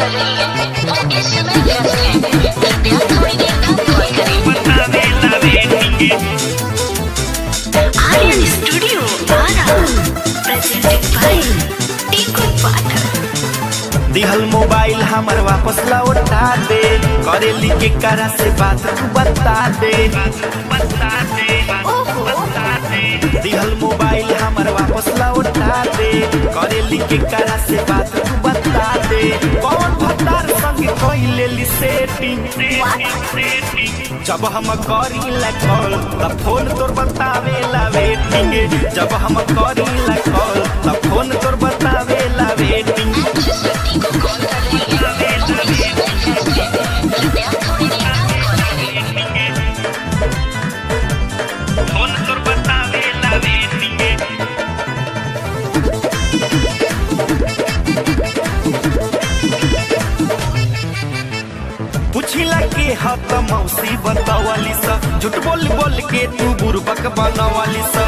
कर रही हैं वो इस समय व्यस्त हैं। कृपया थोड़ी देर बाद कॉल करें। Aryan studio Ara presented by Tiku Pathak. दिहल मोबाइल हमर वापस लौटा दे, करेली के करा से बात तू बता दे। दिहल मोबाइल हमर वापस लौटा दे, करेली के करा से बात तू बता दे। कौन भतार संग कोई लेली सेटिंग, जब हम करीला कॉल तब फोन तोर बतावेला वेटिंग। जब हम करीला कॉल तब फोन तोर बतावेला वेटिंग। जिस व्यक्ति को कॉल कर रही हैं वो इस समय व्यस्त हैं। कृपया थोड़ी देर बाद कॉल करें। फोन तोर बतावेला वेटिंग। पूछिला के हत मौसी बतावली सा, झूठ बोल बोल के तू बुरबक बनवाली सा।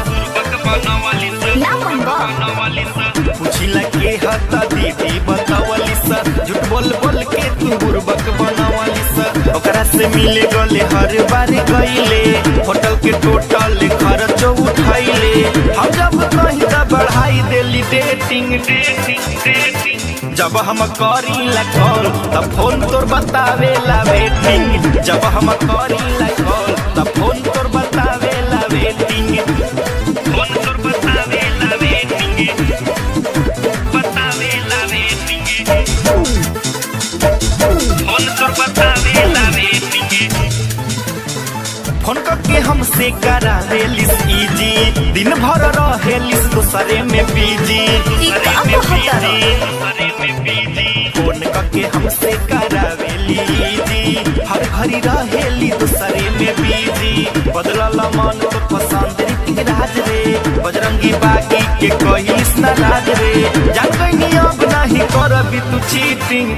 पूछिला के हत दीदी बतावली सा, झूठ बोल बोल के तू बुरबक बनवाली सा। ओकरा से मिले गले हर बार गईले, होटल के टोटल खर्च उठाइले। हम जब कहीं त बढ़ाई देली डेटिंग। जब हम करीला कॉल तब फोन तोर बतावेला वेटिंग। जब हम करीला कॉल तब फोन तोर बतावेला वेटिंग। फोन तोर बतावेला वेटिंग, बतावेला वेटिंग। फोन तोर बतावेला वेटिंग। फोन करके हमसे करावेलिस इजी, दिन भर रहेलिस दूसरे में बिजी। फोन करके हमसे करावेली इजी, हर घड़ी रहेली दूसरे में बिजी। बदलल मन तो पसंद रीति राज रे, बजरंगी बागी के कहिस न राज रे। जान गई अब नहीं करबी तू चीटिंग।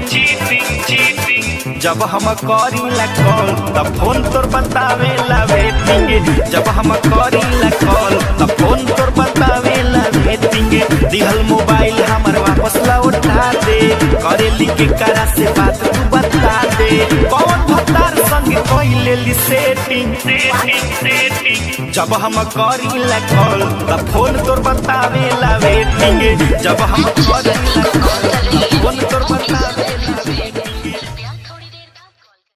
जब हम करीला कॉल तब फोन तोर बतावेला वेटिंग। जब हम करीला कॉल तब फोन तोर बतावेला वेटिंग। दिहल मोबाइल हमर वापस लौटा दे, करेली के करा से बात तू बता दे। कौन भतार संग कोई लेली सेटिंग। जब हम करीला कॉल तब फोन तोर बतावेला वेटिंग। जब हम करीला कॉल तब फोन तोर बतावेला